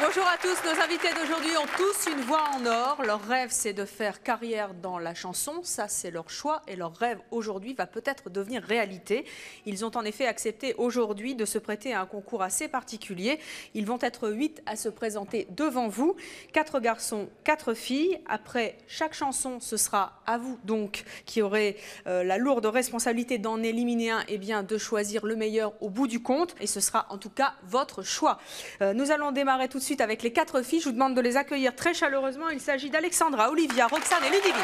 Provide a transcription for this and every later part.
Bonjour à tous, nos invités d'aujourd'hui ont tous une voix en or. Leur rêve, c'est de faire carrière dans la chanson. Ça, c'est leur choix et leur rêve aujourd'hui va peut-être devenir réalité. Ils ont en effet accepté aujourd'hui de se prêter à un concours assez particulier. Ils vont être 8 à se présenter devant vous. 4 garçons, 4 filles. Après chaque chanson, ce sera à vous donc qui aurez la lourde responsabilité d'en éliminer un et bien de choisir le meilleur au bout du compte. Et ce sera en tout cas votre choix. Nous allons démarrer tout de suite avec les 4 filles. Je vous demande de les accueillir très chaleureusement. Il s'agit d'Alexandra, Olivia, Roxane et Ludivine.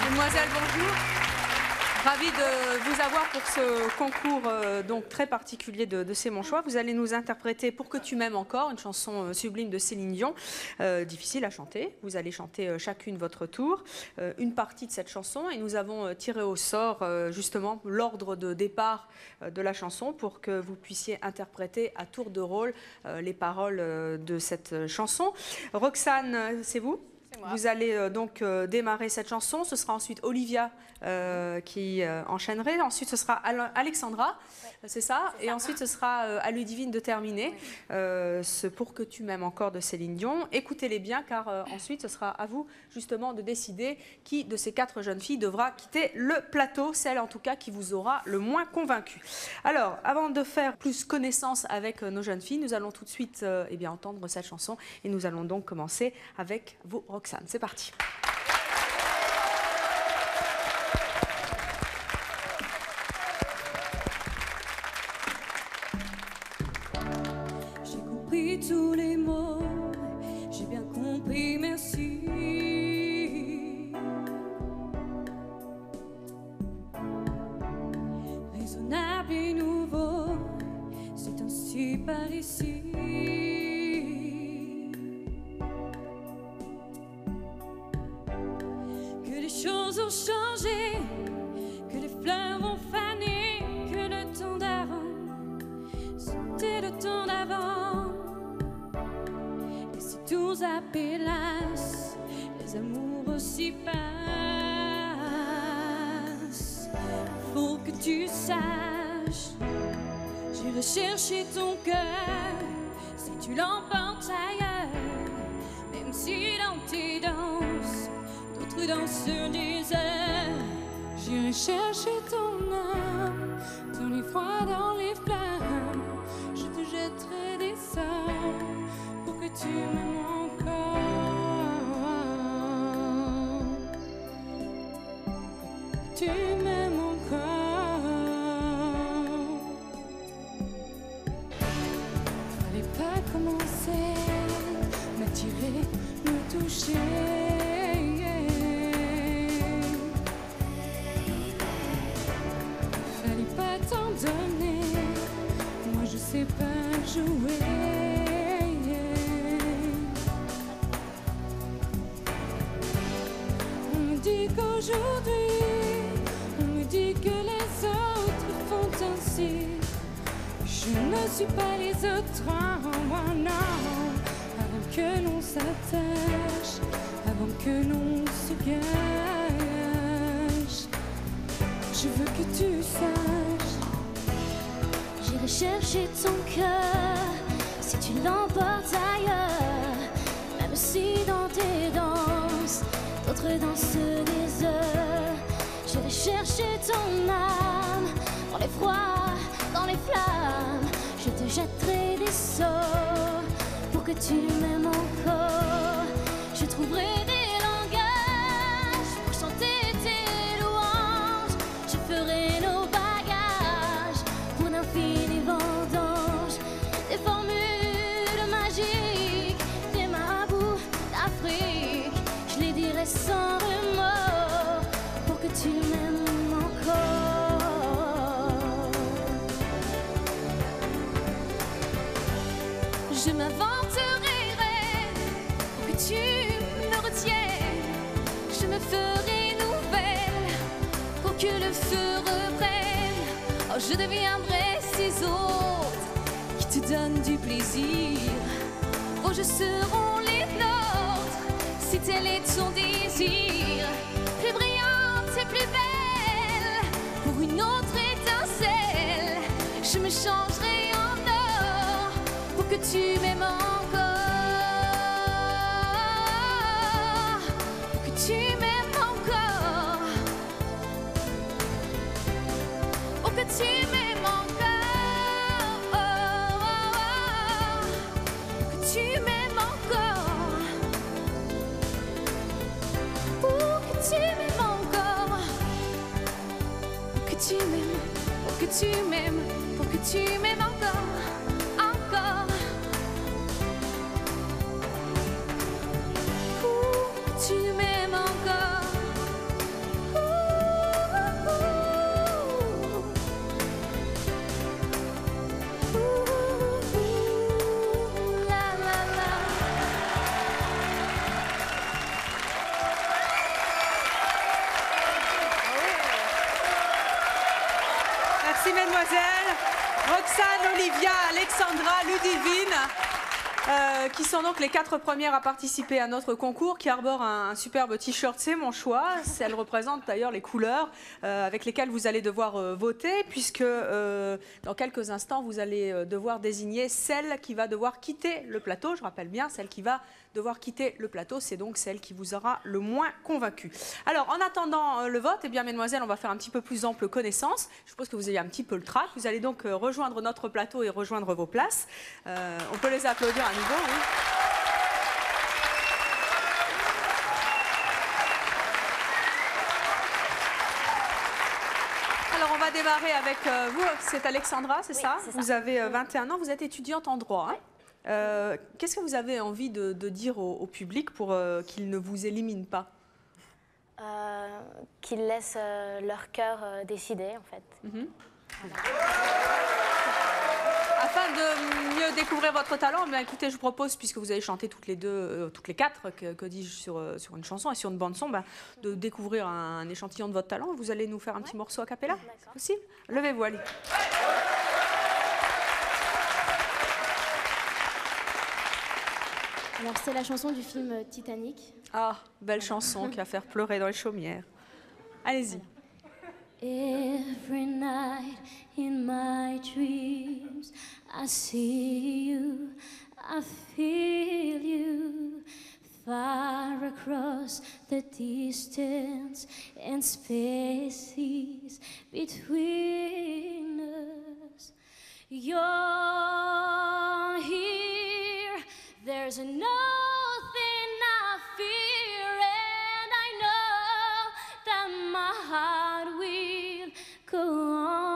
Mesdemoiselles, bonjour. Ravi de vous avoir pour ce concours donc très particulier de C'est mon choix. Vous allez nous interpréter Pour que tu m'aimes encore, une chanson sublime de Céline Dion, difficile à chanter. Vous allez chanter chacune votre tour, une partie de cette chanson et nous avons tiré au sort justement l'ordre de départ de la chanson pour que vous puissiez interpréter à tour de rôle les paroles de cette chanson. Roxane, c'est vous ? Vous allez donc démarrer cette chanson. Ce sera ensuite Olivia qui enchaînerait. Ensuite, ce sera Alexandra, c'est ça. Et ensuite, ce sera à Ludivine de terminer ce Pour que tu m'aimes encore de Céline Dion. Écoutez-les bien car ensuite, ce sera à vous justement de décider qui de ces 4 jeunes filles devra quitter le plateau. Celle en tout cas qui vous aura le moins convaincu. Alors, avant de faire plus connaissance avec nos jeunes filles, nous allons tout de suite eh bien, entendre cette chanson. Et nous allons donc commencer avec vous, Roxane. C'est parti. J'ai compris tous les mots, j'ai bien compris, merci. Raisonnable et nouveau, c'est ainsi par ici. Ont changé, que les fleurs ont fané, que le temps d'avant, c'était le temps d'avant. Et si tout appelasse, les amours aussi passent. Faut que tu saches, j'irai chercher ton cœur, si tu l'emportes ailleurs, même si dans tes danses, d'autres dansent des heures. J'irai chercher ton âme, dans les froids, dans les flammes. Je te jetterai des sorts pour que tu m'aimes encore. Que tu m'aimes encore. Fallait pas commencer, m'attirer, me toucher. Moi je sais pas jouer. On me dit qu'aujourd'hui, on me dit que les autres font ainsi. Je ne suis pas les autres, oh non. Avant que l'on s'attache, avant que l'on se gâche, je veux que tu saches. J'irai chercher ton cœur, si tu l'emportes ailleurs. Même si dans tes danses, d'autres dansent des heures. J'irai chercher ton âme, dans les froids, dans les flammes. Je te jetterai des sorts, pour que tu m'aimes encore. Je trouverai des langages, pour chanter tes louanges. Je ferai nos bagages, pour d'infinis vendanges. Des formules magiques, des marabouts d'Afrique. Je les dirai sans remords, pour que tu m'aimes encore. Je m'aventurerai, pour que tu me retiennes. Je me ferai nouvelle pour que le feu reprenne. Oh, je deviendrai ces autres qui te donnent du plaisir. Oh, je serai les nôtres si tel est ton désir. Plus brillante et plus belle pour une autre étincelle. Je me changerai en or pour que tu m'aimes encore. Pour que tu m'aimes encore. Pour que tu m'aimes encore. Pour que tu m'aimes encore. Pour que tu m'aimes encore. Pour que tu m'aimes. Pour que tu m'aimes. Pour que tu m'aimes encore. Encore. Pour que tu m'aimes encore. La la la. Merci mesdemoiselles. Roxane, Olivia, Alexandra, Ludivine, qui sont donc les 4 premières à participer à notre concours, qui arborent un superbe t-shirt, c'est mon choix. Elles représentent d'ailleurs les couleurs avec lesquelles vous allez devoir voter, puisque dans quelques instants, vous allez devoir désigner celle qui va devoir quitter le plateau. Je rappelle bien, celle qui va devoir quitter le plateau, c'est donc celle qui vous aura le moins convaincu. Alors, en attendant le vote, eh bien, mesdemoiselles, on va faire un petit peu plus ample connaissance. Je suppose que vous avez un petit peu le trac. Vous allez donc rejoindre notre plateau et rejoindre vos places. On peut les applaudir à nouveau, oui. Alors, on va démarrer avec vous. C'est Alexandra, c'est ça? c'est ça. Vous avez 21 ans, vous êtes étudiante en droit. Hein? Qu'est-ce que vous avez envie de dire au public pour qu'il ne vous élimine pas? Qu'ils laissent leur cœur décider, en fait. Afin de mieux découvrir votre talent, eh bien, écoutez, je vous propose, puisque vous avez chanté toutes les 4, que dis-je, sur une chanson et sur une bande-son, de découvrir un échantillon de votre talent. Vous allez nous faire un petit morceau a cappella? C'est possible? Levez-vous, allez. Alors, c'est la chanson du film Titanic. Ah, belle chanson qui va faire pleurer dans les chaumières. Allez-y. Every night in my dreams, I see you, I feel you, far across the distance and spaces between us. You're here, there's nothing I fear, and I know that my heart will go on.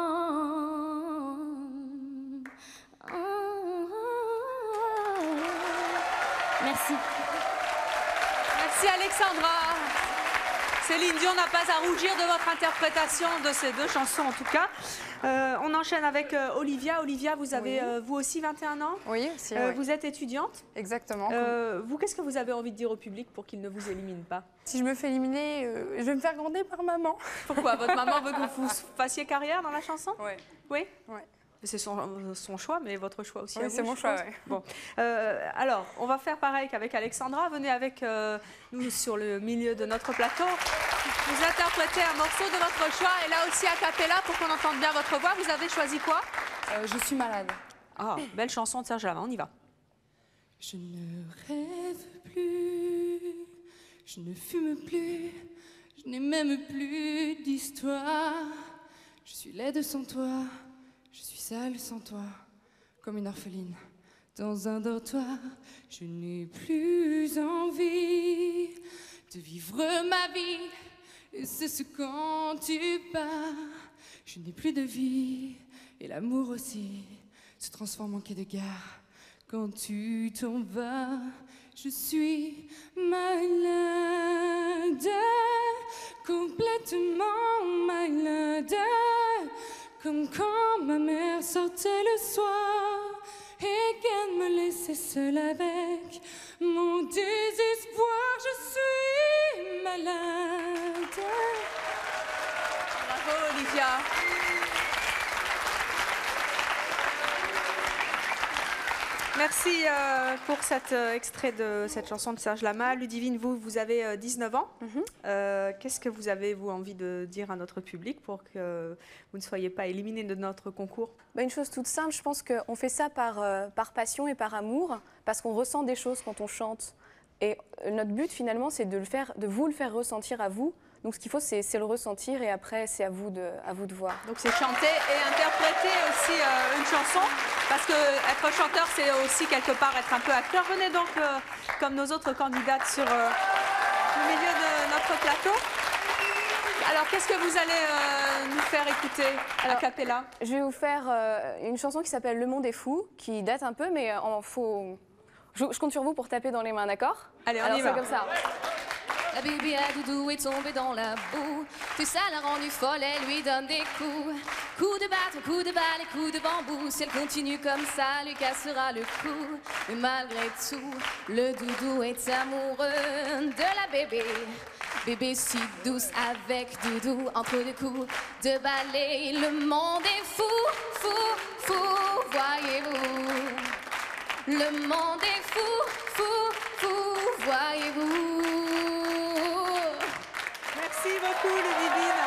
Merci. Merci Alexandra. Céline Dion n'a pas à rougir de votre interprétation de ces 2 chansons en tout cas. On enchaîne avec Olivia. Olivia, vous avez vous aussi 21 ans? Oui, aussi. Vous êtes étudiante? Exactement. Vous, qu'est-ce que vous avez envie de dire au public pour qu'il ne vous élimine pas? Si je me fais éliminer, je vais me faire gronder par maman. Pourquoi? Votre maman veut que vous fassiez carrière dans la chanson? Ouais. Oui? Ouais. C'est son choix, mais votre choix aussi. Oui, à vous, c'est mon je choix. pense. Ouais. Bon. Alors, on va faire pareil qu'avec Alexandra. Venez avec nous sur le milieu de notre plateau. Vous interprétez un morceau de votre choix et là aussi a cappella pour qu'on entende bien votre voix. Vous avez choisi quoi? Je suis malade. Ah, belle chanson de Serge Lama, on y va. Je ne rêve plus, je ne fume plus, je n'ai même plus d'histoire. Je suis laide sans toi, je suis sale sans toi, comme une orpheline dans un dortoir. Je n'ai plus envie de vivre ma vie, et c'est ce quand tu pars. Je n'ai plus de vie, et l'amour aussi se transforme en quai de gare. Quand tu t'en vas, je suis malade, complètement malade. Comme quand ma mère sortait le soir et qu'elle me laissait seule avec mon désespoir. Je suis malade. Bravo Olivia. Merci pour cet extrait de cette chanson de Serge Lama. Ludivine, vous avez 19 ans. Qu'est-ce que vous avez, vous, envie de dire à notre public pour que vous ne soyez pas éliminés de notre concours? Une chose toute simple, je pense qu'on fait ça par passion et par amour, parce qu'on ressent des choses quand on chante. Et notre but, finalement, c'est de vous le faire ressentir à vous. Donc ce qu'il faut, c'est le ressentir et après, c'est à vous de voir. Donc c'est chanter et interpréter aussi une chanson, parce que être chanteur, c'est aussi quelque part être un peu acteur. Venez donc, comme nos autres candidates, sur le milieu de notre plateau. Alors, qu'est-ce que vous allez nous faire écouter a cappella? Je vais vous faire une chanson qui s'appelle Le Monde est fou, qui date un peu, mais je compte sur vous pour taper dans les mains, d'accord? Allez, on y va. C'est comme ça. La bébé à Doudou est tombée dans la boue. Tout ça l'a rendue folle, elle lui donne des coups. Coups de bâton, coups de balle et coups de bambou. Si elle continue comme ça, lui cassera le cou. Mais malgré tout, le Doudou est amoureux de la bébé. Bébé si douce avec Doudou, entre deux coups de balai. Le monde est fou, fou, fou, voyez-vous. Le monde est fou, fou, fou, voyez-vous. Merci beaucoup, Ludivine.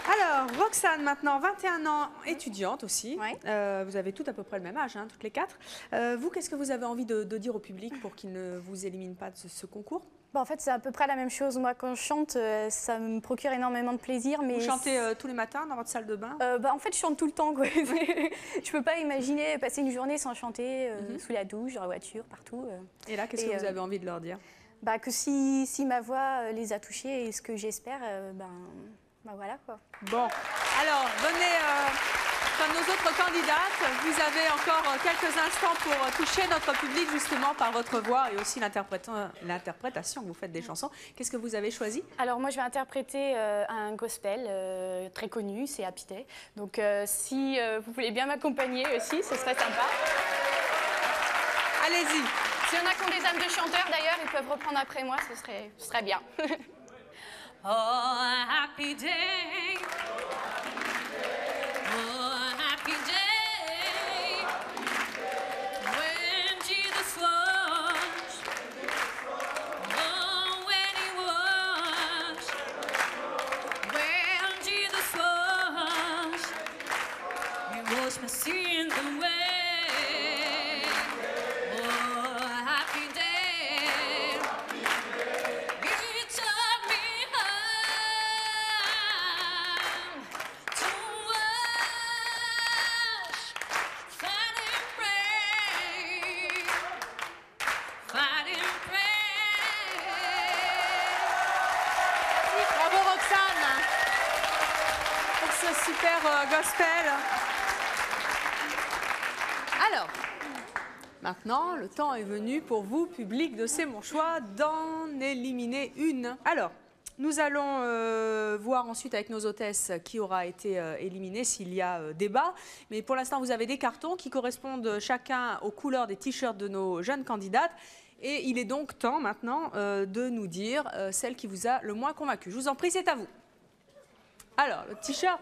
Alors, Roxane, maintenant, 21 ans, étudiante aussi. Ouais. Vous avez toutes à peu près le même âge, hein, toutes les quatre. Vous, qu'est-ce que vous avez envie de dire au public pour qu'il ne vous élimine pas de ce concours? En fait, c'est à peu près la même chose. Moi, quand je chante, ça me procure énormément de plaisir. Mais vous chantez tous les matins dans votre salle de bain? En fait, je chante tout le temps, quoi. Je peux pas imaginer passer une journée sans chanter, sous la douche, dans la voiture, partout. Et là, qu'est-ce que vous avez envie de leur dire? Que si ma voix les a touchés, et ce que j'espère, voilà, quoi. Bon, alors, venez, comme nos autres candidates, vous avez encore quelques instants pour toucher notre public, justement, par votre voix et aussi l'interprétation que vous faites des chansons. Qu'est-ce que vous avez choisi? Alors, moi, je vais interpréter un gospel très connu, c'est Happy Day. Donc, si vous voulez bien m'accompagner aussi, ce serait sympa. Allez-y. S'il y en a qui ont des âmes de chanteurs, d'ailleurs, ils peuvent reprendre après moi, ce serait bien. Oh, happy day. Oh, happy day. When Jesus washed. Oh, when he washed. When Jesus washed. He washed my sins away. Super gospel. Alors, maintenant, le temps est venu pour vous, public de C'est mon choix, d'en éliminer une. Alors, nous allons voir ensuite avec nos hôtesses qui aura été éliminé s'il y a débat. Mais pour l'instant, vous avez des cartons qui correspondent chacun aux couleurs des t-shirts de nos jeunes candidates. Et il est donc temps maintenant de nous dire celle qui vous a le moins convaincu. Je vous en prie, c'est à vous. Alors, le t-shirt,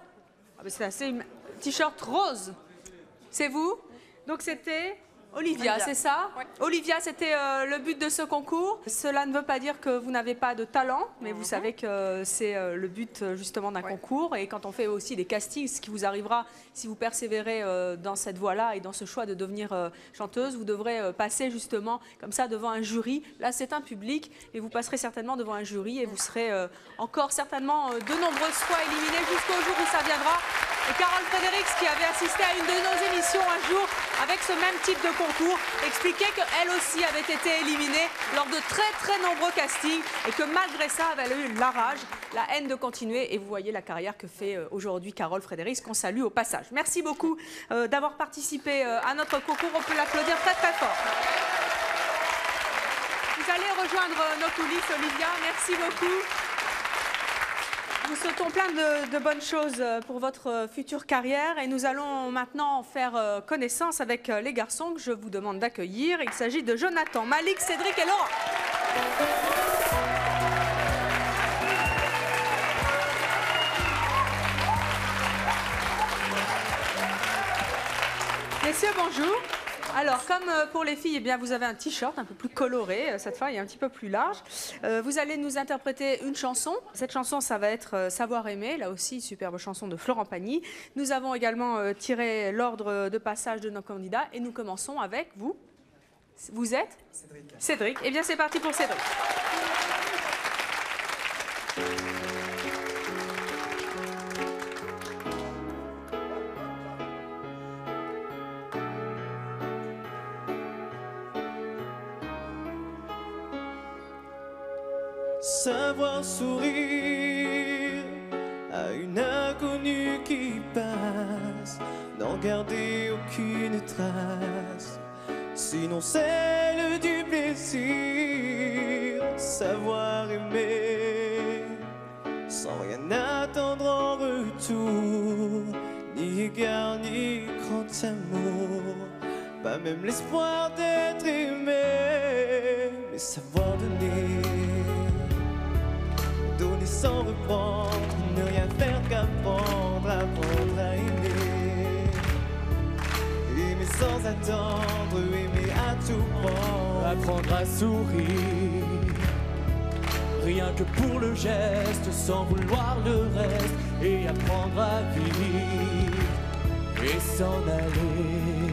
c'est assez t-shirt rose. C'est vous? Donc c'était Olivia, c'est ça? Oui. Olivia, c'était le but de ce concours. Cela ne veut pas dire que vous n'avez pas de talent, mais vous savez que c'est le but justement d'un concours. Et quand on fait aussi des castings, ce qui vous arrivera si vous persévérez dans cette voie-là et dans ce choix de devenir chanteuse, vous devrez passer justement comme ça devant un jury. Là, c'est un public et vous passerez certainement devant un jury et vous serez encore certainement de nombreuses fois éliminés jusqu'au jour où ça viendra. Et Carole Fredericks, qui avait assisté à une de nos émissions un jour avec ce même type de concours, expliquait qu'elle aussi avait été éliminée lors de très nombreux castings et que malgré ça, elle a eu la rage, la haine de continuer. Et vous voyez la carrière que fait aujourd'hui Carole Fredericks, qu'on salue au passage. Merci beaucoup d'avoir participé à notre concours. On peut l'applaudir très fort. Vous allez rejoindre nos coulisses, Olivia. Merci beaucoup. vous souhaitons plein de bonnes choses pour votre future carrière et nous allons maintenant faire connaissance avec les garçons que je vous demande d'accueillir. Il s'agit de Jonathan, Malik, Cédric et Laurent. Messieurs, bonjour. Alors, comme pour les filles, eh bien, vous avez un t-shirt un peu plus coloré. Cette fois, il est un petit peu plus large. Vous allez nous interpréter une chanson. Cette chanson, ça va être Savoir aimer. Là aussi, superbe chanson de Florent Pagny. Nous avons également tiré l'ordre de passage de nos candidats. Et nous commençons avec vous. Vous êtes Cédric. Cédric. Eh bien, c'est parti pour Cédric. Savoir sourire à une inconnue qui passe, n'en garder aucune trace, sinon celle du plaisir. Savoir aimer sans rien attendre en retour, ni égard ni grand amour, pas même l'espoir d'être aimé, mais savoir donner. Donner sans reprendre, ne rien faire qu'apprendre, apprendre à aimer. Aimer sans attendre, aimer à tout prendre. Apprendre à sourire, rien que pour le geste, sans vouloir le reste. Et apprendre à vivre et s'en aller.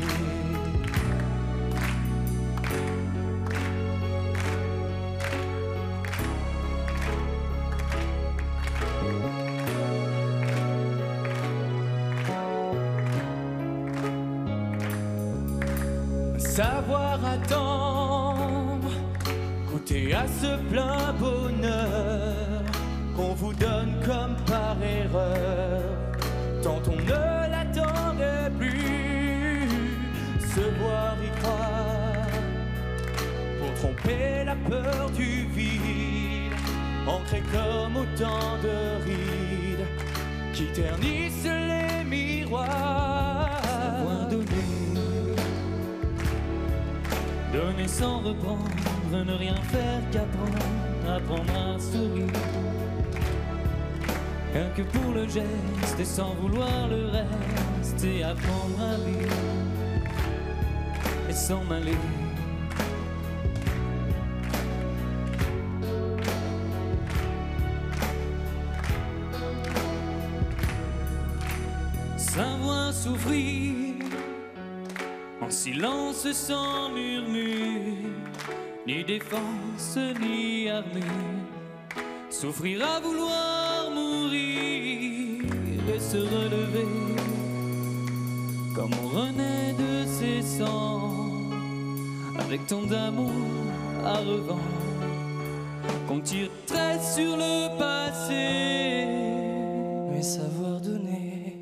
Savoir attendre, goûter à ce plein bonheur qu'on vous donne comme par erreur, tant on ne l'attendait plus. Se voir y croire, pour tromper la peur du vide, ancré comme autant de rides qui ternissent les miroirs. Savoir donner sans reprendre, ne rien faire qu'apprendre, apprendre à sourire. Rien que pour le geste et sans vouloir le reste, et apprendre à vivre et s'en aller. Savoir souffrir en silence sans murmure, ni défense ni armure. Souffrir à vouloir mourir et se relever comme on renaît de ses sangs, avec tant d'amour à revendre qu'on tire trait sur le passé. Mais savoir donner,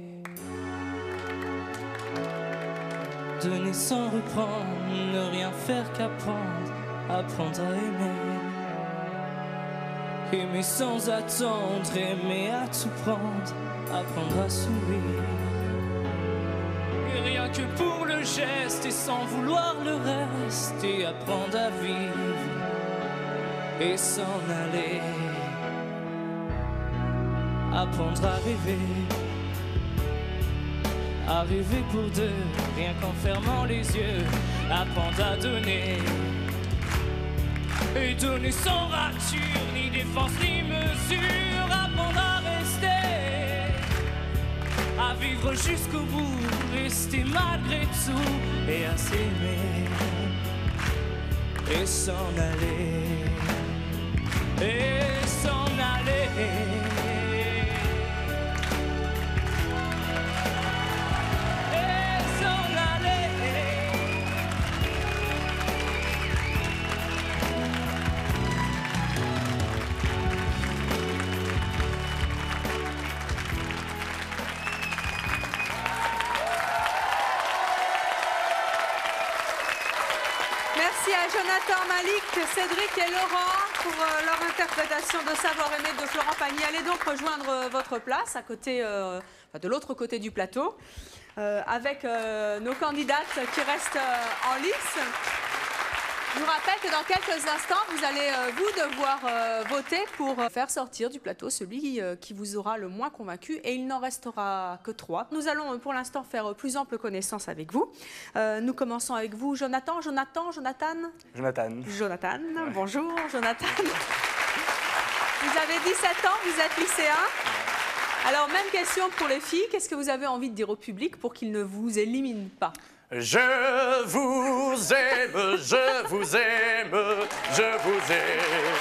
donner sans reprendre, ne rien faire qu'apprendre, apprendre à aimer. Aimer sans attendre, aimer à tout prendre, apprendre à sourire. Et rien que pour le geste et sans vouloir le reste, et apprendre à vivre et s'en aller. Apprendre à rêver pour deux, rien qu'en fermant les yeux. Apprendre à donner, et donner sans rature, ni défense ni mesure. Apprendre à rester, à vivre jusqu'au bout, rester malgré tout, et à s'aimer, et s'en aller, et s'en aller. Merci à Jonathan, Malik, Cédric et Laurent. pour leur interprétation de Savoir aimer de Florent Pagny. Allez donc rejoindre votre place à côté, de l'autre côté du plateau, avec nos candidates qui restent en lice. Je vous rappelle que dans quelques instants, vous allez vous devoir voter pour faire sortir du plateau celui qui vous aura le moins convaincu, et il n'en restera que 3. Nous allons pour l'instant faire plus ample connaissance avec vous. Nous commençons avec vous, Jonathan. Jonathan. Jonathan, bonjour Jonathan. Vous avez 17 ans, vous êtes lycéen. Alors même question pour les filles, qu'est-ce que vous avez envie de dire au public pour qu'il ne vous élimine pas? Je vous aime, je vous aime, je vous aime.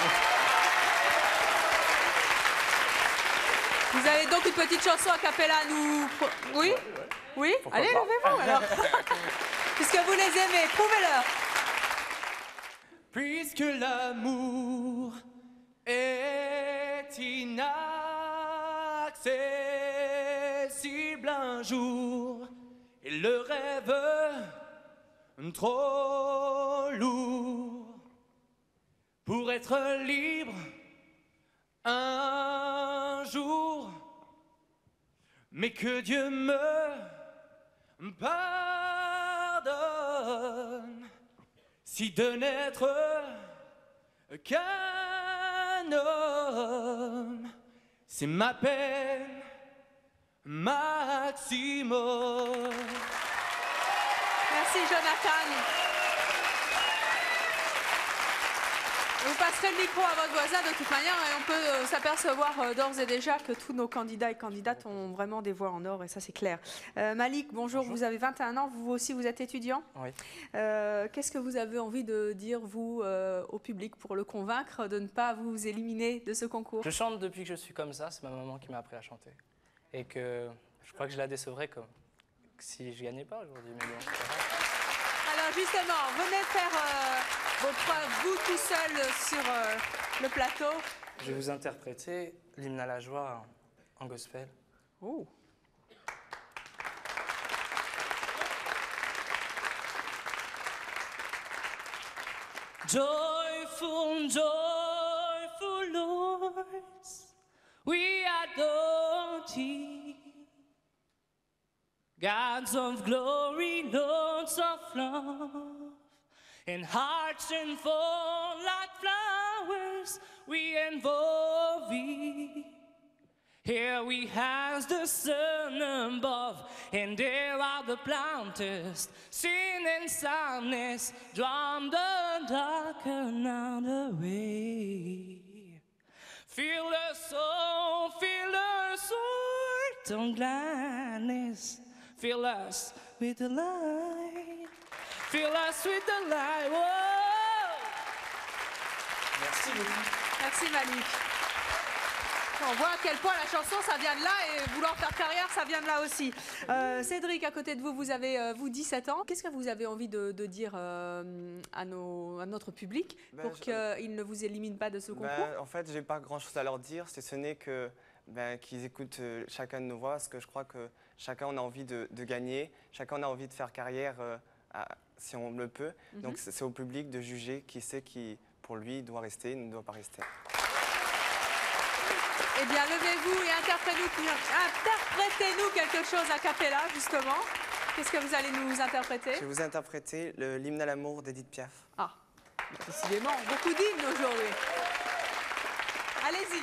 Vous avez donc une petite chanson a cappella à nous... Oui? Oui? Allez, levez-vous alors. Puisque vous les aimez, prouvez-leur. Puisque l'amour est inaccessible un jour, et le rêve trop lourd pour être libre un jour, mais que Dieu me pardonne si de n'être qu'un homme, c'est ma peine maximum. Merci Jonathan. Vous passerez le micro à votre voisin de toute manière, et on peut s'apercevoir d'ores et déjà que tous nos candidats et candidates ont vraiment des voix en or, et ça c'est clair. Malik, bonjour, vous avez 21 ans, vous aussi vous êtes étudiant. Oui. Qu'est-ce que vous avez envie de dire, vous, au public, pour le convaincre de ne pas vous éliminer de ce concours? Je chante depuis que je suis comme ça, c'est ma maman qui m'a appris à chanter. Et que je crois que je la décevrais comme si je gagnais pas aujourd'hui, mais bon. Alors justement, venez faire vos preuves, vous tout seul sur le plateau. Je vais vous interpréter l'hymne à la joie en gospel. Oh. Joyful, joyful lords, we adore thee. Gods of glory, lords of love, and hearts and fall like flowers, we invoke thee. Here we have the sun above, and there are the planters, sin and sadness, drum the darker now away. Fill us with on gladness, fill us with the light, fill us with the light. Whoa. Merci beaucoup. Merci Malik. On voit à quel point la chanson, ça vient de là, et vouloir faire carrière, ça vient de là aussi. Cédric, à côté de vous, vous avez 17 ans. Qu'est-ce que vous avez envie de dire à notre public pour qu'il ne vous élimine pas de ce concours? En fait, j'ai pas grand-chose à leur dire, si ce n'est que qu'ils écoutent chacun de nos voix, parce que je crois que chacun on a envie de gagner, chacun on a envie de faire carrière si on le peut. Donc c'est au public de juger qui sait qui, pour lui, doit rester, ne doit pas rester. Eh bien, levez-vous et interprétez-nous quelque chose a cappella, justement. Qu'est-ce que vous allez nous interpréter? Je vais vous interpréter l'hymne à l'amour d'Edith Piaf. Ah, décidément, beaucoup d'hymnes aujourd'hui. Allez-y.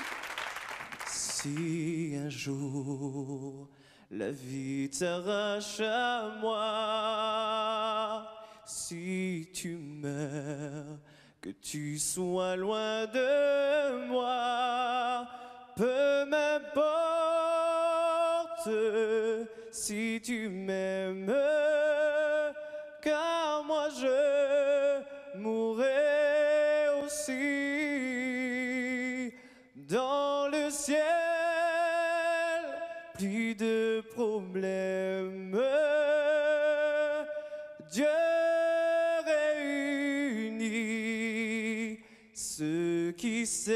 Si un jour la vie t'arrache à moi, si tu meurs, que tu sois loin de moi, peu m'importe si tu m'aimes, car moi je mourrai aussi dans le ciel. Plus de problèmes, Dieu réunit ceux qui s'aiment.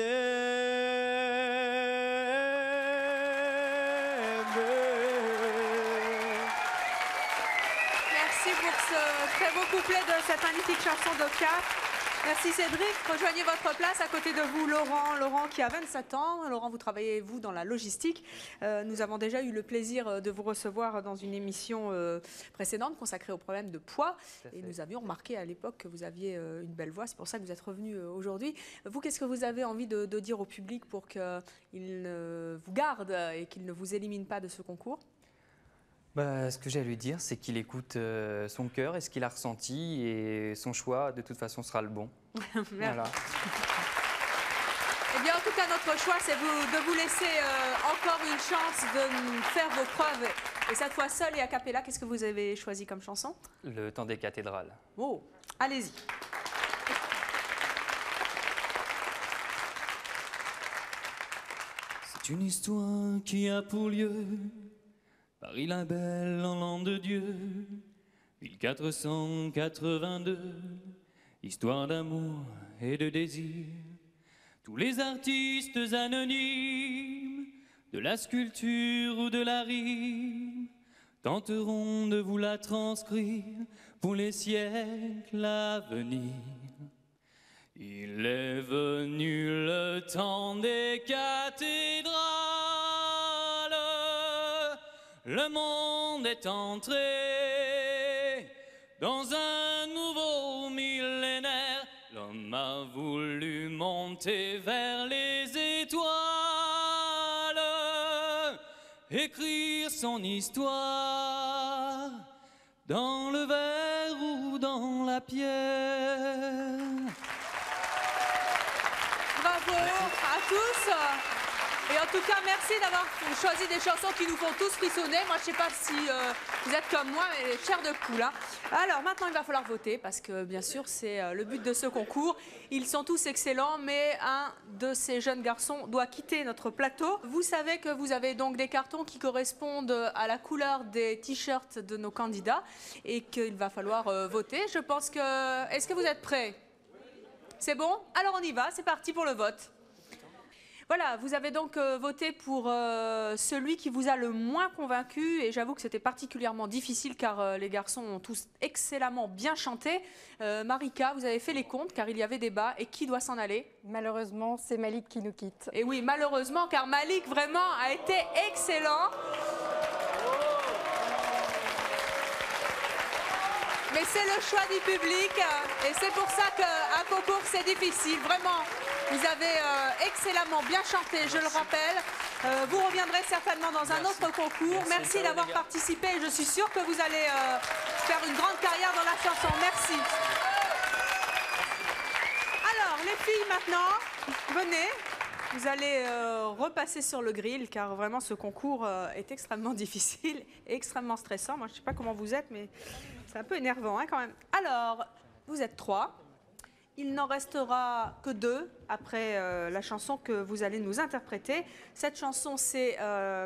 Merci pour ce très beau couplet de cette magnifique chanson de Piaf. Merci Cédric. Rejoignez votre place à côté de vous, Laurent. Laurent qui a 27 ans. Laurent, vous travaillez, vous, dans la logistique. Nous avons déjà eu le plaisir de vous recevoir dans une émission précédente consacrée aux problèmes de poids. Et nous avions remarqué à l'époque que vous aviez une belle voix. C'est pour ça que vous êtes revenu aujourd'hui. Vous, qu'est-ce que vous avez envie de dire au public pour qu'il vous garde et qu'il ne vous élimine pas de ce concours? Ce que j'ai à lui dire, c'est qu'il écoute son cœur et ce qu'il a ressenti, et son choix, de toute façon, sera le bon. Voilà. Eh bien, en tout cas, notre choix, c'est de vous laisser encore une chance de faire vos preuves. Et cette fois, seul et a cappella, qu'est-ce que vous avez choisi comme chanson? Le temps des cathédrales. Oh, allez-y. C'est une histoire qui a pour lieu Paris la belle en l'an de Dieu, 1482, histoire d'amour et de désir. Tous les artistes anonymes, de la sculpture ou de la rime, tenteront de vous la transcrire pour les siècles à venir. Il est venu le temps des cathédrales. Le monde est entré dans un nouveau millénaire. L'homme a voulu monter vers les étoiles, écrire son histoire dans le verre ou dans la pierre. Bravo à tous. Et en tout cas, merci d'avoir choisi des chansons qui nous font tous frissonner. Moi, je ne sais pas si vous êtes comme moi, mais chair de poule. Hein. Alors, maintenant, il va falloir voter parce que, bien sûr, c'est le but de ce concours. Ils sont tous excellents, mais un de ces jeunes garçons doit quitter notre plateau. Vous savez que vous avez donc des cartons qui correspondent à la couleur des t-shirts de nos candidats et qu'il va falloir voter. Je pense que... Est-ce que vous êtes prêts? C'est bon? Alors, on y va. C'est parti pour le vote. Voilà, vous avez donc voté pour celui qui vous a le moins convaincu, et j'avoue que c'était particulièrement difficile car les garçons ont tous excellemment bien chanté. Marika, vous avez fait les comptes car il y avait débat, et qui doit s'en aller? Malheureusement, c'est Malik qui nous quitte. Et oui, malheureusement, car Malik vraiment a été excellent. Mais c'est le choix du public et c'est pour ça qu'un concours c'est difficile, vraiment. Vous avez excellemment bien chanté, je le rappelle. Vous reviendrez certainement dans un autre concours. Merci d'avoir participé et je suis sûre que vous allez faire une grande carrière dans la chanson. Merci. Alors, les filles maintenant, venez. Vous allez repasser sur le grill car vraiment ce concours est extrêmement difficile et extrêmement stressant. Moi, je ne sais pas comment vous êtes, mais c'est un peu énervant hein, quand même. Alors, vous êtes 3. Il n'en restera que 2 après la chanson que vous allez nous interpréter. Cette chanson, c'est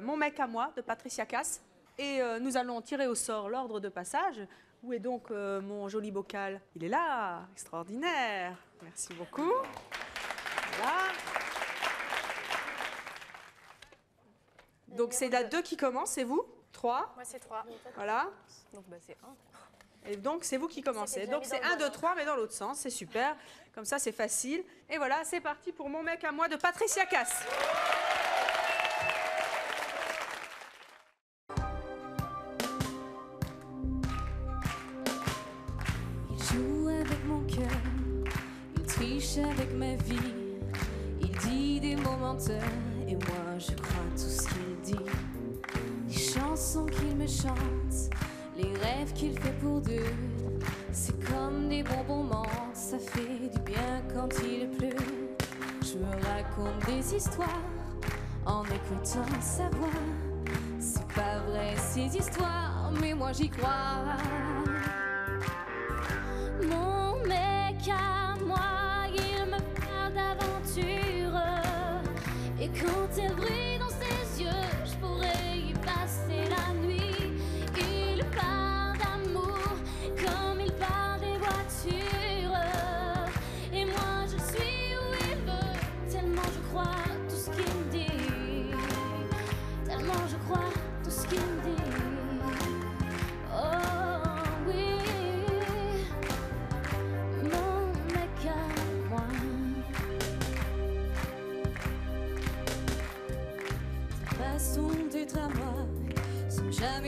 Mon mec à moi de Patricia Cass. Et nous allons tirer au sort l'ordre de passage. Où est donc mon joli bocal? Il est là, extraordinaire. Merci beaucoup. Voilà. Donc c'est la 2 qui commence, c'est vous? 3? Moi c'est 3. Voilà. Donc c'est 1. Et donc c'est vous qui commencez. Donc c'est 1, 2, 3, mais dans l'autre sens, c'est super. Comme ça c'est facile. Et voilà, c'est parti pour Mon mec à moi de Patricia Cass. Il joue avec mon cœur, il triche avec ma vie. Il dit des mots menteurs et moi je crois tout ce qu'il dit. Les chansons qu'il me chante, les rêves qu'il fait pour deux, c'est comme des bonbons menthes, ça fait du bien quand il pleut. Je me raconte des histoires en écoutant sa voix. C'est pas vrai ces histoires, mais moi j'y crois. Mon mec à moi, il me parle d'aventure. Et quand elle brille dans ses yeux, je pourrais y passer la nuit. Il parle d'amour comme il parle des voitures. Et moi je suis où il veut, tellement je crois tout ce qu'il me dit. Tellement je crois tout ce qu'il me dit. Oh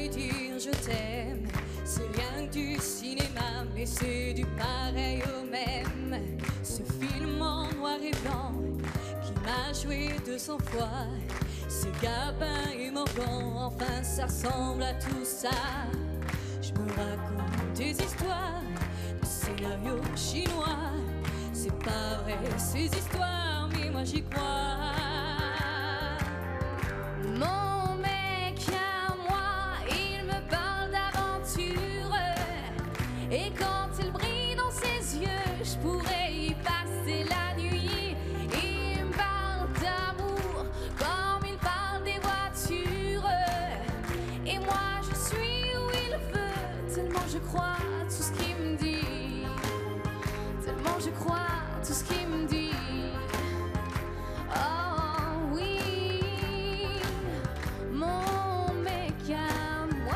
lui dire je t'aime. C'est rien que du cinéma, mais c'est du pareil au même. Ce film en noir et blanc qui m'a joué 200 fois. C'est Gabin et Morgan, enfin ça ressemble à tout ça. Je me raconte des histoires, des scénarios chinois. C'est pas vrai ces histoires, mais moi j'y crois. Mon mec à moi, il me parle d'aventure. Et quand il brille dans ses yeux, je pourrais y passer la nuit. Il me parle d'amour comme il parle des voitures. Et moi je suis où il veut, tellement je crois tout ce qu'il me dit. Tellement je crois tout ce qu'il me dit. Oh oui, mon mec à moi.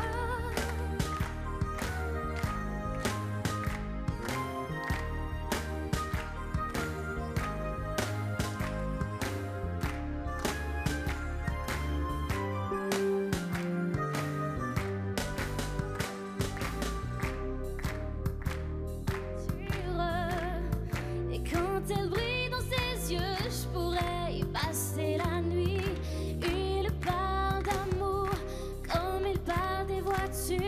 Et quand elle brille dans ses yeux, je pourrais y passer la nuit. Il parle d'amour comme il parle des voitures.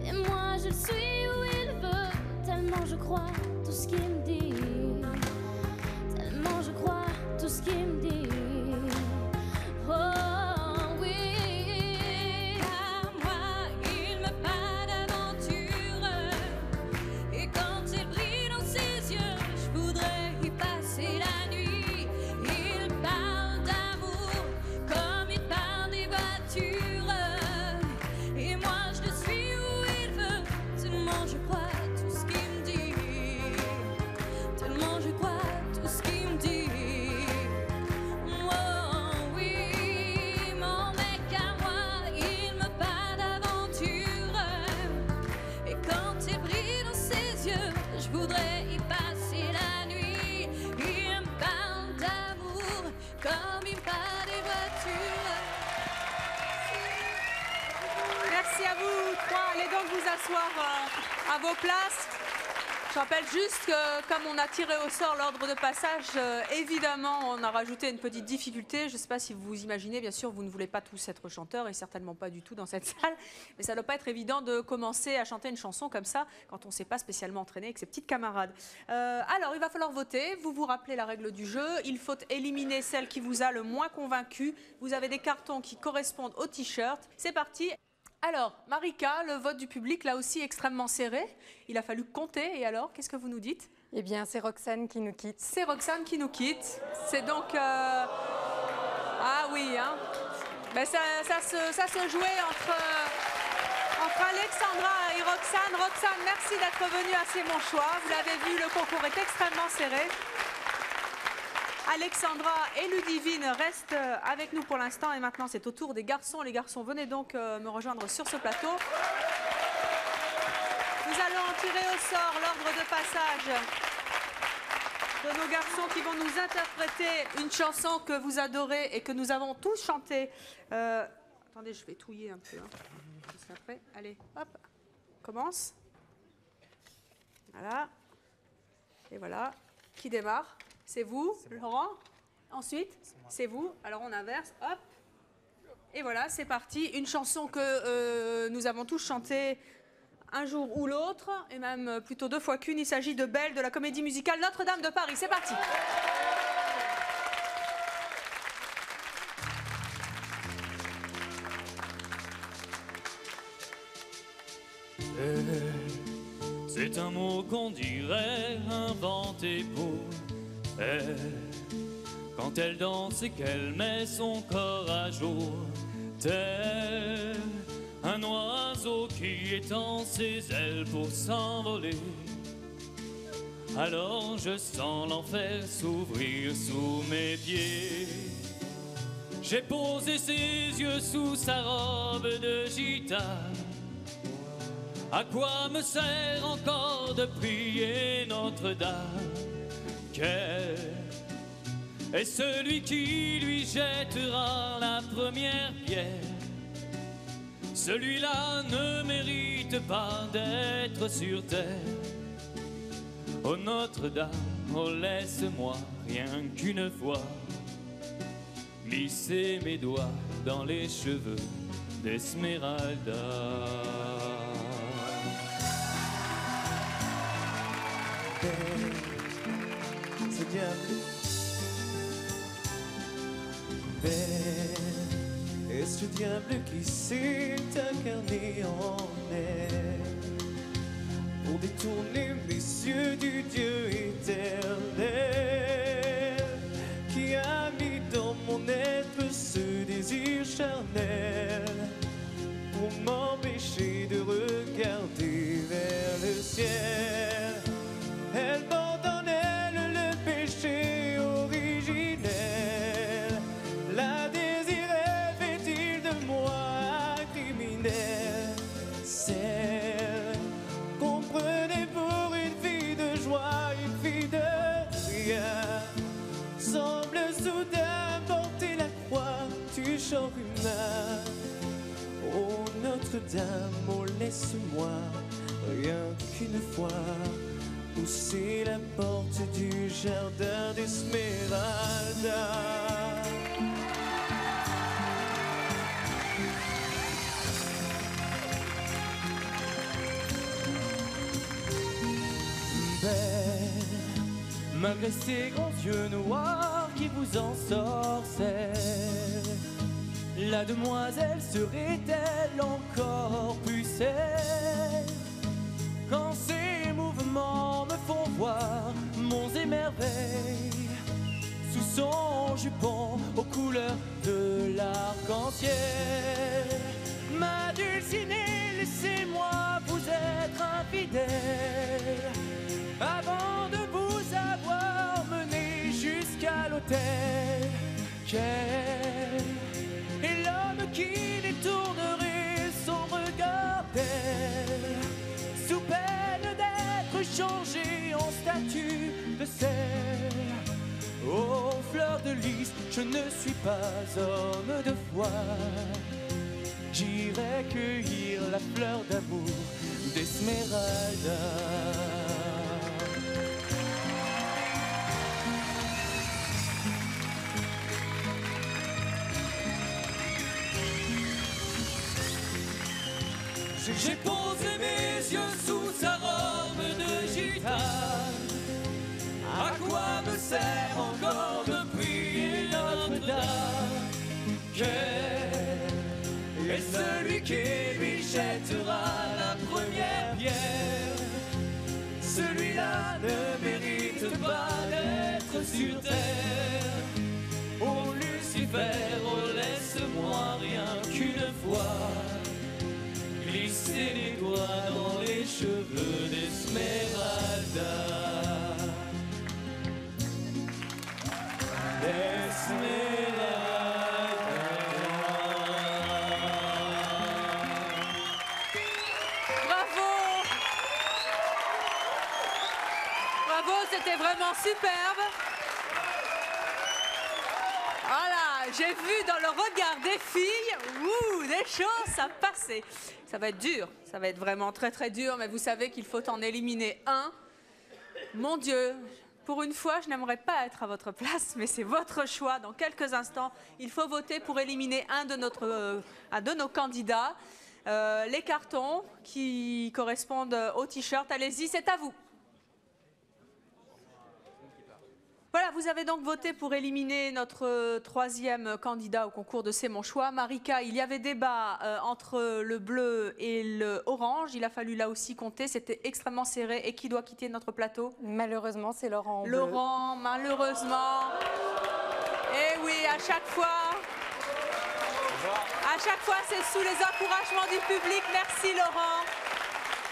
Et moi je suis où il veut, tellement je crois tout ce qu'il me dit. Tellement je crois tout ce qu'il me dit. Oh oui, à moi il me parle d'aventure. Et quand il brille dans ses yeux, je voudrais y passer la nuit. Il parle d'amour comme il parle des voitures. Et moi je le suis où il veut, tellement je crois tout ce qu'il me dit. Tellement je crois tout ce qu'il me dit. Oh oui, mon mec à moi, il me parle d'aventure. Et quand il brille dans ses yeux, je voudrais y passer la nuit. Il me parle d'amour comme il parle des voitures. Merci à vous trois. Allez donc vous asseoir à vos places. Je rappelle juste que comme on a tiré au sort l'ordre de passage, évidemment, on a rajouté une petite difficulté. Je ne sais pas si vous vous imaginez, bien sûr, vous ne voulez pas tous être chanteurs et certainement pas du tout dans cette salle. Mais ça ne doit pas être évident de commencer à chanter une chanson comme ça quand on ne s'est pas spécialement entraîné avec ses petites camarades. Alors, il va falloir voter. Vous vous rappelez la règle du jeu. Il faut éliminer celle qui vous a le moins convaincu. Vous avez des cartons qui correspondent au t-shirt. C'est parti. Alors, Marika, le vote du public, là aussi extrêmement serré. Il a fallu compter. Et alors, qu'est-ce que vous nous dites? Eh bien, c'est Roxane qui nous quitte. C'est Roxane qui nous quitte. C'est donc... Ah oui, hein. Ben ça se jouait entre Alexandra et Roxane. Roxane, merci d'être venue à C'est mon choix. Vous l'avez vu, le concours est extrêmement serré. Alexandra et Ludivine restent avec nous pour l'instant. Et maintenant, c'est au tour des garçons. Les garçons, venez donc me rejoindre sur ce plateau. Nous allons en tirer au sort l'ordre de passage de nos garçons qui vont nous interpréter une chanson que vous adorez et que nous avons tous chantée. Attendez, je vais touiller un peu. Juste après. Allez, hop, commence. Voilà. Et voilà. Qui démarre? C'est vous, Laurent. Ensuite, c'est vous. Alors on inverse. Hop. Et voilà, c'est parti. Une chanson que nous avons tous chantée un jour ou l'autre, et même plutôt deux fois qu'une. Il s'agit de Belle, de la comédie musicale Notre-Dame de Paris. C'est parti. C'est un mot qu'on dirait inventé pour elle. Quand elle danse et qu'elle met son corps à jour, tel un oiseau qui étend ses ailes pour s'envoler. Alors je sens l'enfer s'ouvrir sous mes pieds. J'ai posé ses yeux sous sa robe de gitane. À quoi me sert encore de prier Notre-Dame? Quel est celui qui lui jettera la première pierre? Celui-là ne mérite pas d'être sur terre. Oh Notre-Dame, oh laisse-moi rien qu'une fois glisser mes doigts dans les cheveux d'Esmeralda. Ce diable belle est ce diable qui s'est incarné en elle pour détourner mes yeux du Dieu éternel, qui a mis dans mon être ce désir charnel pour m'empêcher de regarder vers le ciel. Elle porte en elle le péché originel, la désirait, fait-il de moi un criminel. Celle qu'on prenait pour une fille de joie, une fille de rien, semble soudain porter la croix du genre humain. Oh Notre-Dame, oh laisse-moi rien qu'une fois pousser la porte du jardin d'Esmeralda. Belle, malgré ses grands yeux noirs qui vous ensorcellent, la demoiselle serait-elle encore plus celle quand ses mouvements me font voir monts et merveilles sous son jupon aux couleurs de l'arc-en-ciel? Ma Dulcinée, laissez-moi vous être infidèle avant de vous avoir mené jusqu'à l'autel. Quel est l'homme qui détournerait son regard d'elle sous peine d'être changé en statue de sel? Oh fleur de lys, je ne suis pas homme de foi, j'irai cueillir la fleur d'amour d'Esmeralda. J'ai posé mes yeux sous sa robe de gitane. À quoi me sert encore de prier Notre-Dame? Quel est celui qui lui jettera la première pierre? Celui-là ne mérite pas d'être sur terre. Oh Lucifer, oh laisse-moi rien qu'une fois glisser les doigts dans les cheveux d'Esmeralda. Bravo! Bravo, c'était vraiment superbe. Voilà, j'ai vu dans le regard des filles, des choses, ça passait. Ça va être dur, ça va être vraiment très très dur, mais vous savez qu'il faut en éliminer un. Mon Dieu, pour une fois, je n'aimerais pas être à votre place, mais c'est votre choix. Dans quelques instants, il faut voter pour éliminer un de nos candidats. Les cartons qui correspondent au t-shirt, allez-y, c'est à vous. Voilà, vous avez donc voté pour éliminer notre troisième candidat au concours de C'est mon choix. Marika, il y avait débat entre le bleu et le orange. Il a fallu là aussi compter, c'était extrêmement serré. Et qui doit quitter notre plateau? Malheureusement, c'est Laurent. Laurent, malheureusement. Et oui, à chaque fois, c'est sous les encouragements du public. Merci Laurent.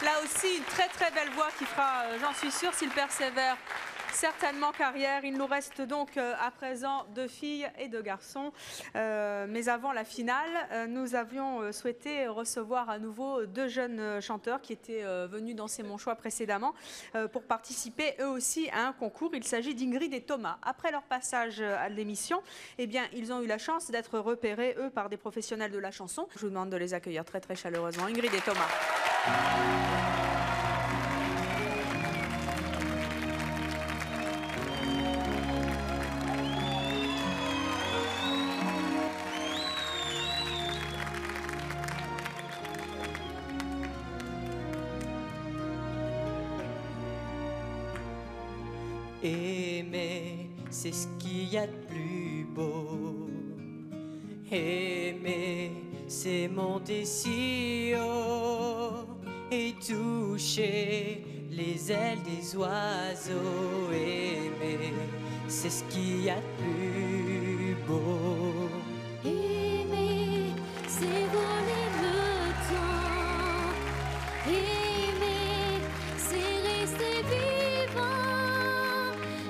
Là aussi, une très très belle voix qui fera, j'en suis sûre, s'il persévère, certainement carrière. Il nous reste donc à présent 2 filles et 2 garçons. Mais avant la finale, nous avions souhaité recevoir à nouveau 2 jeunes chanteurs qui étaient venus dans C'est mon choix précédemment pour participer eux aussi à un concours. Il s'agit d'Ingrid et Thomas. Après leur passage à l'émission, eh bien, ils ont eu la chance d'être repérés, eux, par des professionnels de la chanson. Je vous demande de les accueillir très très chaleureusement. Ingrid et Thomas. Aimer, c'est ce qu'il y a de plus beau. Aimer, c'est monter si haut et toucher les ailes des oiseaux. Aimer, c'est ce qu'il y a de plus beau. Aimer, c'est voler le temps. Aimer, c'est rester vivant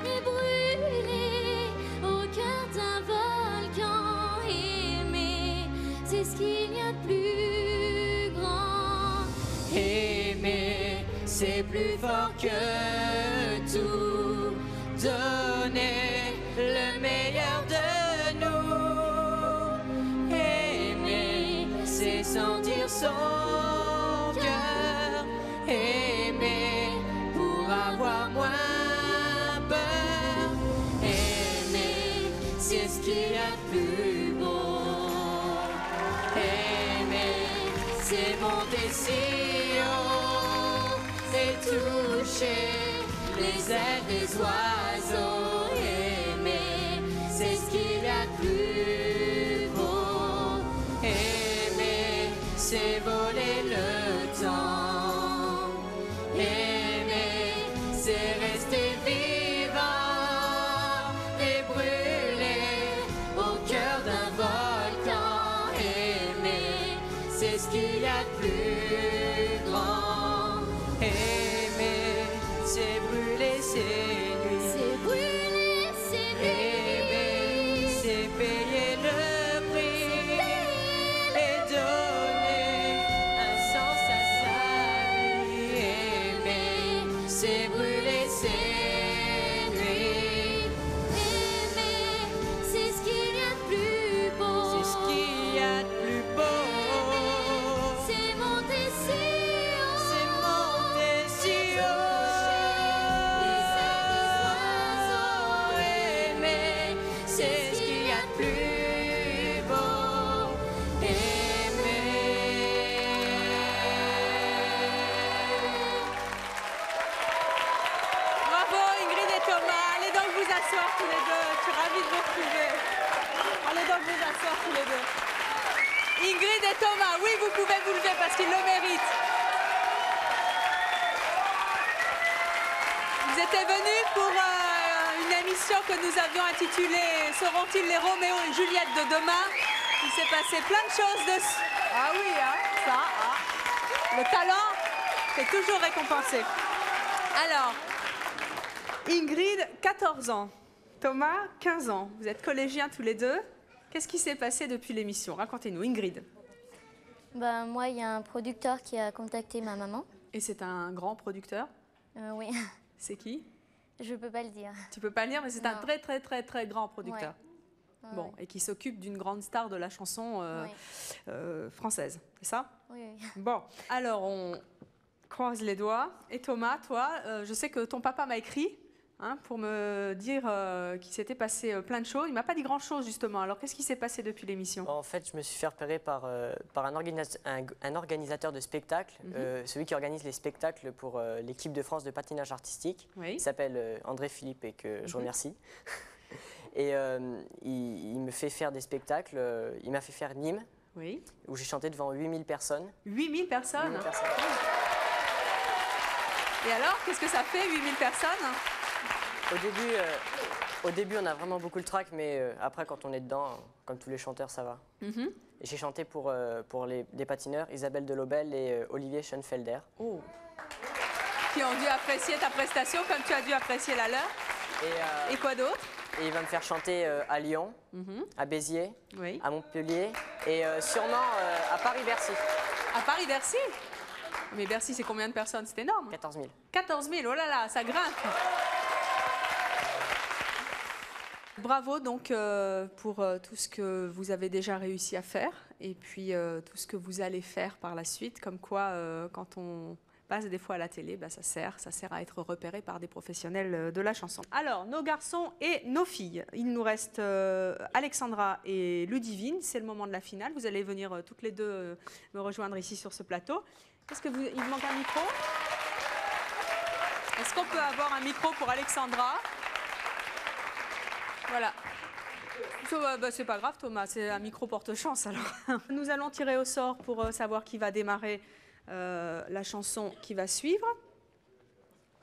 et brûler au cœur d'un volcan. Aimer, c'est ce qu'il y a de plus grand. Aimer, c'est plus fort que tout. Donner le meilleur de nous. Aimer, c'est sentir son cœur. Aimer pour avoir moins peur. Aimer, c'est ce qu'il y a de plus beau. Aimer, c'est monter si haut et toucher les ailes des oiseaux. Aimer, c'est ce qu'il y a de plus beau. Aimer, c'est voler le temps. Aimer, c'est rester vivant et brûler au cœur d'un volcan. Aimer, c'est ce qu'il y a de plus grand. Aimer, c'est brûler ses nuits. C'est brûler ses nuits. Aimer, c'est payer le prix et donner un sens à sa vie. Aimer, c'est brûler ses nuits. Aimer, c'est ce qu'il y a de plus beau. C'est ce qu'il y a de plus beau. C'est monter si haut. C'est monter si haut. Aimer, c'est ce qu'il y a de plus beau. Bravo Ingrid et Thomas. Allez donc vous asseoir tous les deux. Je suis ravie de vous retrouver. Allez donc vous asseoir tous les deux. Ingrid et Thomas, oui, vous pouvez vous lever parce qu'ils le méritent. Vous étiez venus pour une émission que nous avions intitulée Seront-ils les Roméo et Juliette de demain? Il s'est passé plein de choses dessus. Ah oui, hein, ça. Ah. Le talent est toujours récompensé. Alors, Ingrid, 14 ans. Thomas, 15 ans. Vous êtes collégiens tous les deux. Qu'est-ce qui s'est passé depuis l'émission? Racontez-nous, Ingrid. Bah, moi, il y a un producteur qui a contacté ma maman. Et c'est un grand producteur? Oui. C'est qui? Je peux pas le dire. Tu peux pas le dire, mais c'est un Non. très très très très grand producteur. Ouais. Bon, Ouais. et qui s'occupe d'une grande star de la chanson française, c'est ça? Oui, oui. Bon, alors on croise les doigts. Et Thomas, toi, je sais que ton papa m'a écrit pour me dire qu'il s'était passé plein de choses. Il m'a pas dit grand-chose justement. Alors qu'est-ce qui s'est passé depuis l'émission? En fait, je me suis fait repérer par un organisateur de spectacle, celui qui organise les spectacles pour l'équipe de France de patinage artistique. Oui. Il s'appelle André Philippe et que je remercie. Et il me fait faire des spectacles. Il m'a fait faire Nîmes, oui, où j'ai chanté devant 8000 personnes. 8000 personnes? 8000 personnes. Et alors, qu'est-ce que ça fait, 8000 personnes? Au début, on a vraiment beaucoup le trac, mais après, quand on est dedans, comme tous les chanteurs, ça va. Mhm. Et j'ai chanté pour des patineurs, Isabelle Delobel et Olivier Schoenfelder. Oh. Qui ont dû apprécier ta prestation comme tu as dû apprécier la leur? Et quoi d'autre? Et il va me faire chanter à Lyon, à Béziers, à Montpellier et sûrement à Paris-Bercy. À Paris-Bercy? Mais Bercy, c'est combien de personnes? C'est énorme. 14 000. 14 000, oh là là, ça grimpe. Bravo donc pour tout ce que vous avez déjà réussi à faire et puis tout ce que vous allez faire par la suite. Comme quoi, quand on passe des fois à la télé, bah, ça sert à être repéré par des professionnels de la chanson. Alors, nos garçons et nos filles. Il nous reste Alexandra et Ludivine. C'est le moment de la finale. Vous allez venir toutes les deux me rejoindre ici sur ce plateau. Est-ce que il vous manque un micro? Est-ce qu'on peut avoir un micro pour Alexandra? Voilà. Bah, c'est pas grave Thomas, c'est un micro porte-chance alors. Nous allons tirer au sort pour savoir qui va démarrer la chanson qui va suivre.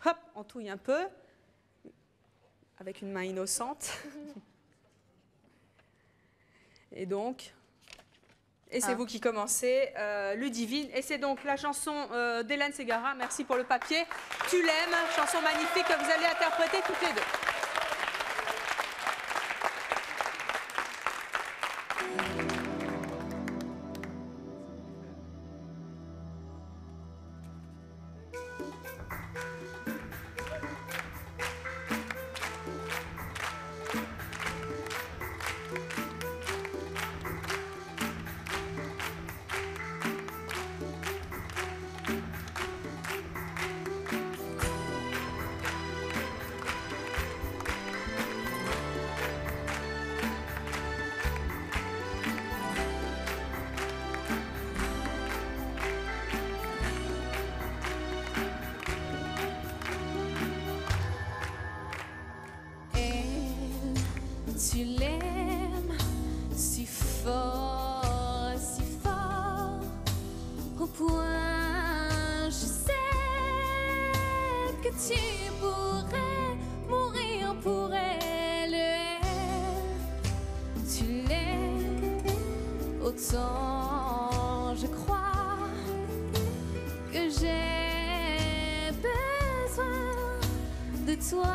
Hop, on touille un peu, avec une main innocente. Et donc, c'est vous qui commencez, Ludivine. Et c'est donc la chanson d'Hélène Ségara, merci pour le papier. Tu l'aimes, chanson magnifique que vous allez interpréter toutes les deux. Tu l'aimes si fort, au point je sais que tu pourrais mourir pour elle. Tu l'aimes autant, je crois que j'ai besoin de toi.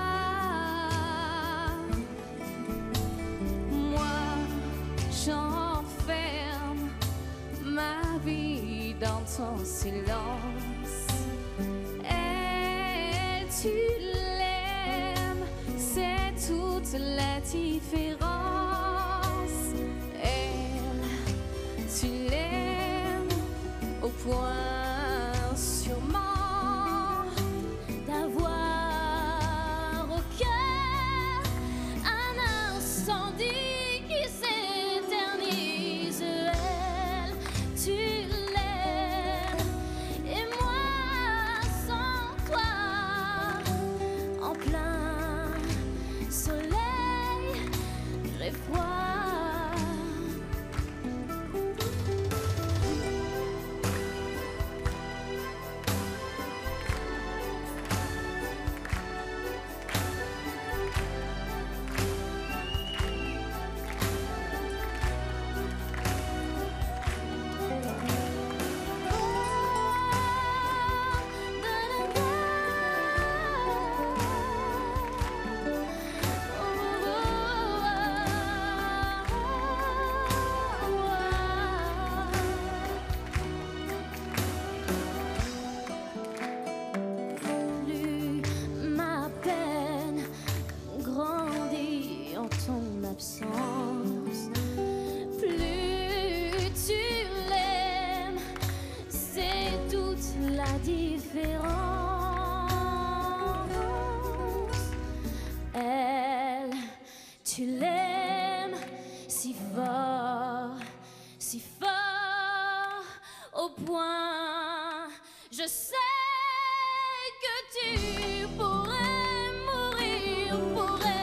J'enferme ma vie dans ton silence. Elle, tu l'aimes, c'est toute la différence. Elle, tu l'aimes au point sûrement d'avoir au cœur un incendie. Plus tu l'aimes, c'est toute la différence. Elle, tu l'aimes si fort, au point, je sais que tu pourrais mourir pour elle.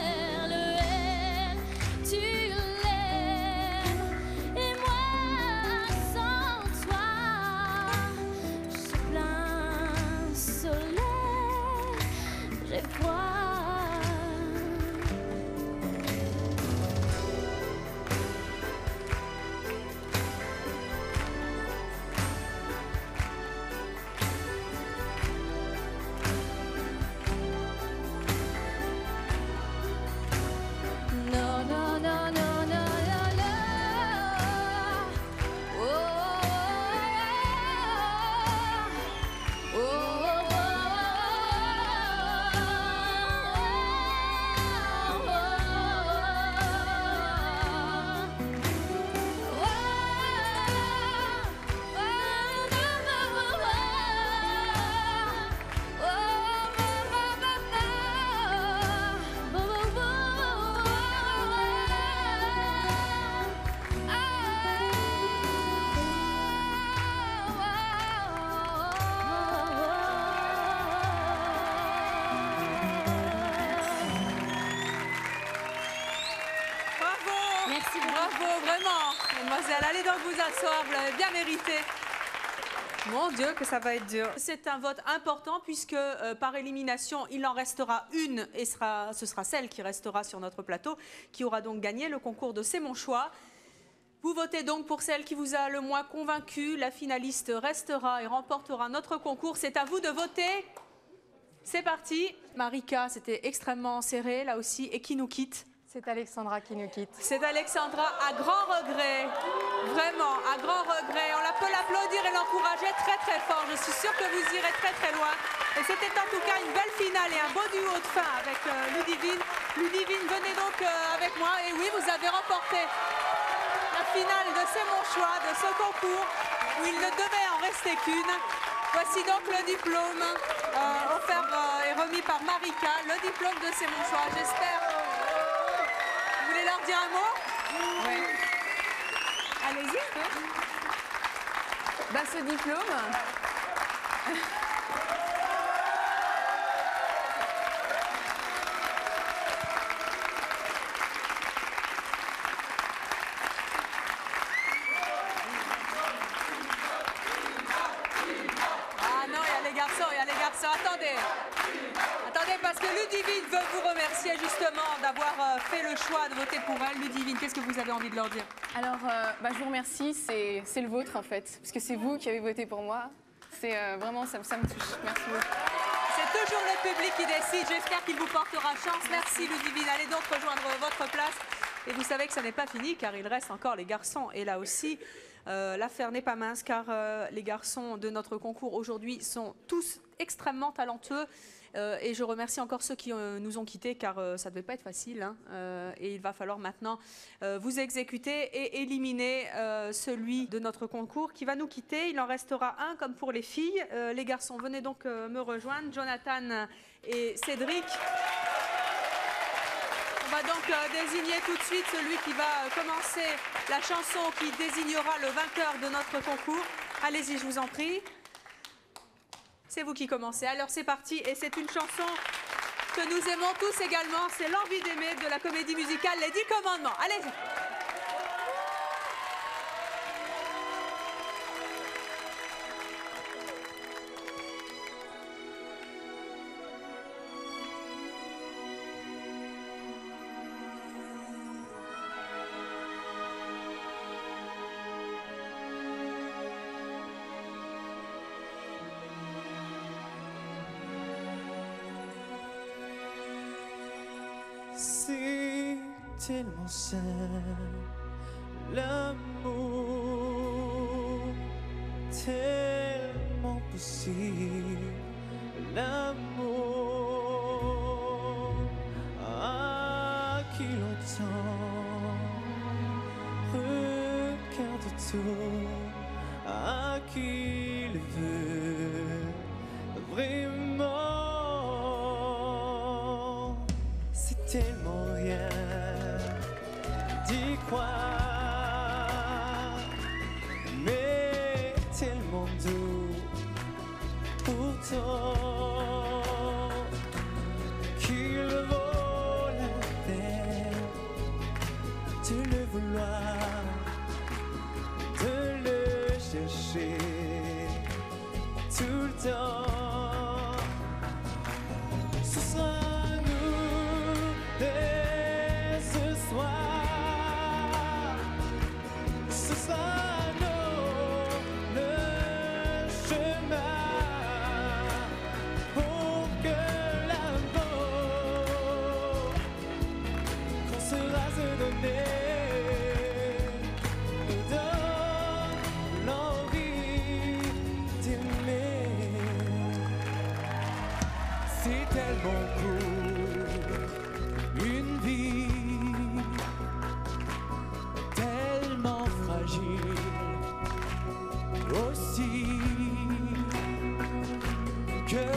donc vous asseoir, vous l'avez bien mérité. Mon Dieu, que ça va être dur. C'est un vote important puisque par élimination, il en restera une et ce sera celle qui restera sur notre plateau, qui aura donc gagné le concours de C'est mon choix. Vous votez donc pour celle qui vous a le moins convaincu. La finaliste restera et remportera notre concours. C'est à vous de voter. C'est parti. Marika, c'était extrêmement serré là aussi. Et qui nous quitte? C'est Alexandra qui nous quitte. C'est Alexandra, à grand regret, vraiment, à grand regret. On peut l'applaudir et l'encourager très très fort. Je suis sûre que vous irez très très loin. Et c'était en tout cas une belle finale et un beau duo de fin avec Ludivine. Ludivine, venez donc avec moi. Et oui, vous avez remporté la finale de C'est mon choix, de ce concours, où il ne devait en rester qu'une. Voici donc le diplôme offert et remis par Marika, le diplôme de C'est mon choix. J'espère. Vous voulez leur dire un mot? Oui. Allez-y. Ce diplôme... Ah non, il y a les garçons, attendez. Attendez, parce que Ludivine veut vous remercier justement d'avoir fait le choix de voter pour elle. Ludivine, qu'est-ce que vous avez envie de leur dire? Alors, je vous remercie, c'est le vôtre en fait, parce que c'est vous qui avez voté pour moi. C'est vraiment, ça me touche. Merci beaucoup. C'est toujours le public qui décide. J'espère qu'il vous portera chance. Merci Ludivine. Allez donc rejoindre votre place. Et vous savez que ça n'est pas fini car il reste encore les garçons. Et là aussi, l'affaire n'est pas mince car les garçons de notre concours aujourd'hui sont tous extrêmement talentueux. Et je remercie encore ceux qui nous ont quittés car ça ne devait pas être facile. Hein, et il va falloir maintenant vous exécuter et éliminer celui de notre concours qui va nous quitter. Il en restera un comme pour les filles. Les garçons, venez donc me rejoindre. Jonathan et Cédric. On va donc désigner tout de suite celui qui va commencer la chanson qui désignera le vainqueur de notre concours. Allez-y, je vous en prie. C'est vous qui commencez. Alors c'est parti et c'est une chanson que nous aimons tous également. C'est L'envie d'aimer de la comédie musicale Les 10 commandements. Allez-y. C'est tellement simple, l'amour, tellement possible, l'amour, à qui l'entend, regarde tout, à qui le veut, vraiment. Tellement rien d'y croire, mais tellement doux pourtant qu'il vaut la peine de le vouloir, de le chercher tout le temps. Ce sera dès ce soir, ce sera le chemin pour que l'amour qu'on sera se donner nous donne l'envie d'aimer. C'est tellement cool. Une vie tellement fragile aussi que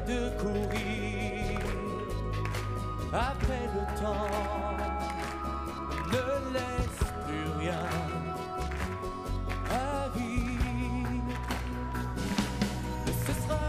de courir après le temps ne laisse plus rien à vivre. Ce sera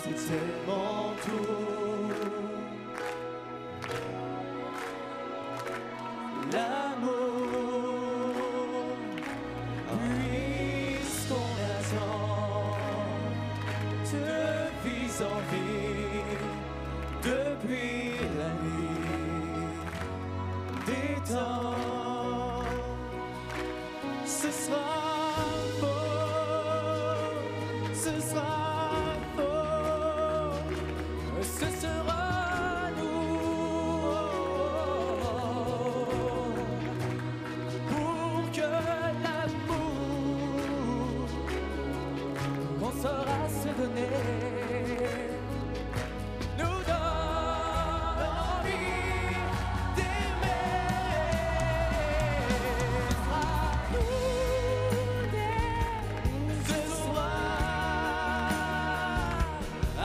c'est tellement tout. L'amour, puisqu'on attend de vie en vie depuis la nuit des temps. Ce sera faux, ce sera faux, ce sera nous. Pour que l'amour qu'on saura se donner nous donne envie d'aimer. Ce soir, à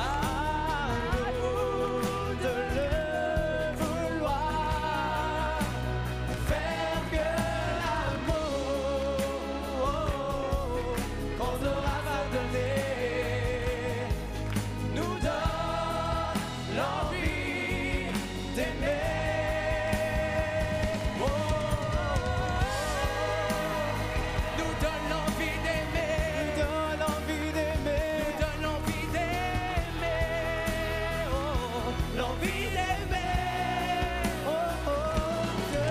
nous de le vouloir, faire que l'amour qu'on aura à donner nous donne l'envie d'aimer. Nous donne l'envie d'aimer, nous donne l'envie d'aimer, nous donne l'envie d'aimer, oh, l'envie d'aimer, oh, oh, de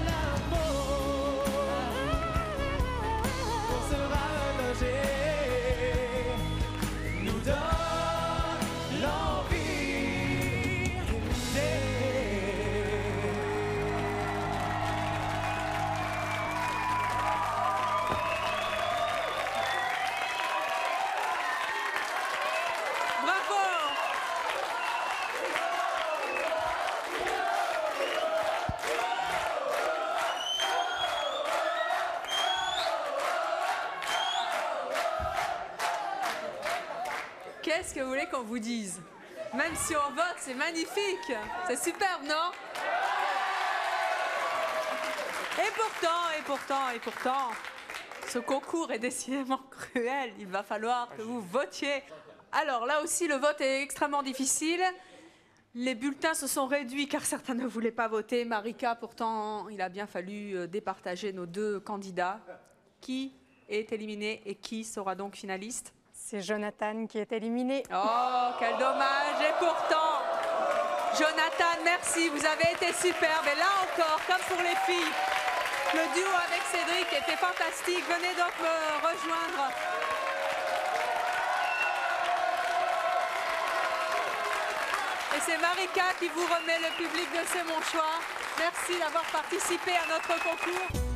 l'amour, on sera logé, nous donne l'envie d'aimer. Bravo! Qu'est-ce que vous voulez qu'on vous dise? Même si on vote, c'est magnifique. C'est superbe, non? Et pourtant, ce concours est décidément cruel. Il va falloir que vous votiez. Alors là aussi, le vote est extrêmement difficile. Les bulletins se sont réduits car certains ne voulaient pas voter. Marika, pourtant, il a bien fallu départager nos deux candidats. Qui est éliminé et qui sera donc finaliste? C'est Jonathan qui est éliminé. Oh, quel dommage. Et pourtant, Jonathan, merci, vous avez été superbe. Et là encore, comme pour les filles, le duo avec Cédric était fantastique. Venez donc me rejoindre. Et c'est Marika qui vous remet le public de C'est mon choix. Merci d'avoir participé à notre concours.